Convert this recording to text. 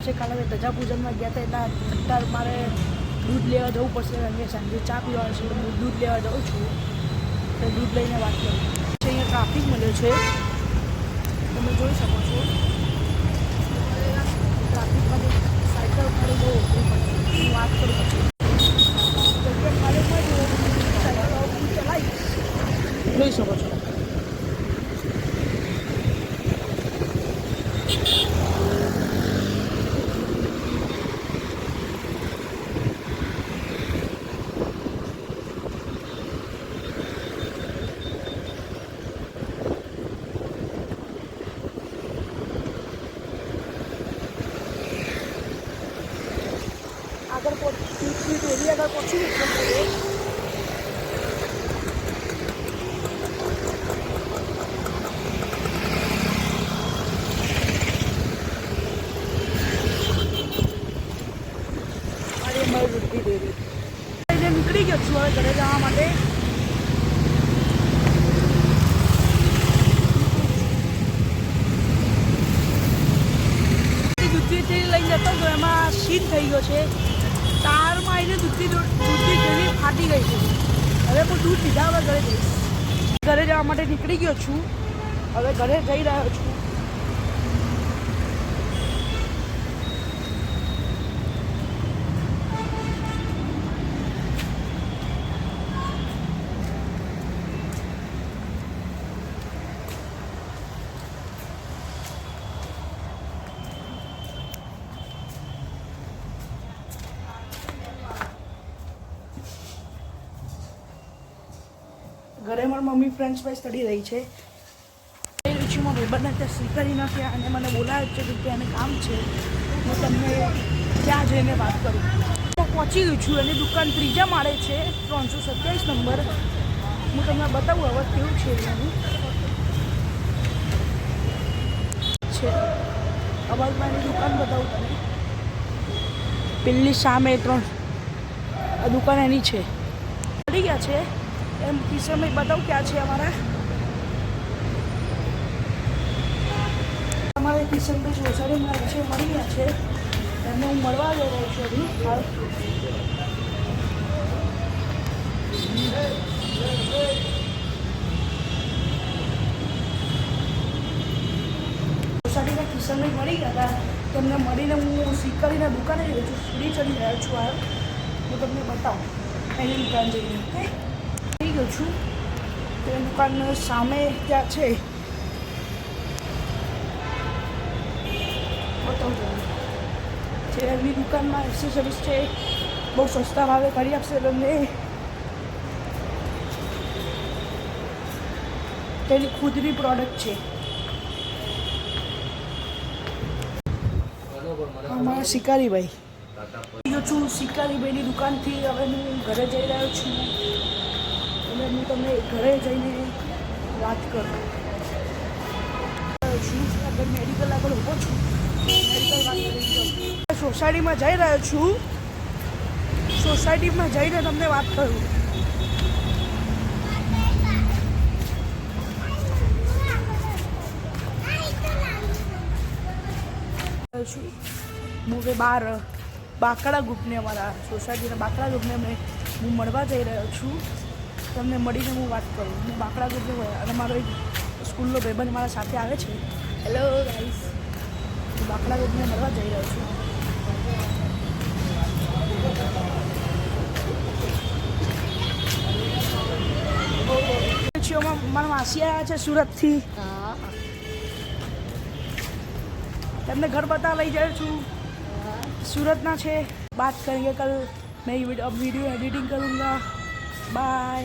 છે. કાલે ધજા પૂજનમાં ગયા હતા એટલે અત્યારે મારે દૂધ લેવા જવું પડશે. અને સાંજે ચા પીવા છે, હું દૂધ લેવા જાઉં છું. તો દૂધ લઈને વાત કરું. અહીંયા ટ્રાફિક મળ્યો છે, તમે જોઈ શકો છો. ટ્રાફિકમાં સાયકલ ઉપાડી બહુ ઓછી પડશે. હું વાત કરું પછી કાલે સાયકલ ચલાવીશ, જોઈ શકો છો. આગળ એરિયા આગળ પહોંચી નીકળી ગયો છું હવે ઘરે જવા માટે. દૂધથી લઈને જતો તો એમાં સીન થઈ ગયો છે. તારમાં આવીને દૂધથી થેલી ફાટી ગઈ છે. હવે હું દૂધ લીધા હવે ઘરે જઈશ. ઘરે જવા માટે નીકળી ગયો છું. હવે ઘરે જઈ રહ્યો છું. ઘરે મારી મમ્મી ફ્રેન્ચ ફ્રાઈસ તળી રહી છે. મારા ભાઈબંધને ત્યાં સ્વીકારી નાખ્યા અને મને બોલાવ્યો છે કે ત્યાં એને કામ છે. હું તમને ત્યાં જઈને વાત કરું. હું પહોંચી ગઈ છું. એની દુકાન ત્રીજા માળે છે, 327 નંબર. હું તમને બતાવું હવે કેવું છે એનું છે. અવાજમાં એની દુકાન બતાવું તમે. પેલી સામે આ દુકાન એની છે. મળી ગયા છે એમ કિસ્સામાં બતાવું ક્યાં છે અમારે કિશનભાઈ સોસાયટીમાં છે, મળી ગયા છે. એમને હું મળવા જઈ રહ્યો છું હજી હાલ. સોસાયટીમાં કિશનભાઈ મળી ગયા હતા. તેમને મળીને હું શીકરીના દુકાને રહ્યો છું, સીડી ચડી રહ્યો છું. હાલ હું તમને બતાવું એની દુકાન જઈને. ઓકે, થઈ ગયો છું. તે દુકાન સામે ત્યાં છે. એમની દુકાનમાં એક્સેસરીઝ છે, બહુ સસ્તા ભાવે કરી આપશે તમને. તેની ખુદની પ્રોડક્ટ છે. અમારા શિકારીભાઈ ગયો છું શિકારીભાઈની દુકાનથી. હવે હું ઘરે જઈ રહ્યો છું અને હું તમને ઘરે જઈને વાત કરું છું. આગળ મેડિકલ આગળ ઊભો છું. મેડિકલ વાત કરી સોસાયટીમાં જઈ રહ્યો છું. સોસાયટીમાં જઈને તમને વાત કરું. હું કે બહાર બાકડા ગ્રુપને, અમારા સોસાયટીના બાકડા ગ્રુપને હું મળવા જઈ રહ્યો છું. તમને મળીને હું વાત કરું. હું બાકડા ગ્રુપને અને મારો એક સ્કૂલનો ભાઈબંધ મારા સાથે આવે છે. હેલો ગાઈસ, હું બાકડા ગ્રુપને મળવા જઈ રહ્યો છું. મારા માસી આવ્યા છે સુરતથી. તેમને घर बता લઈ जाऊँ છું. सूरतना છે. बात करेंगे कल. मैं वीडियो एडिटिंग करूँगा. बाय.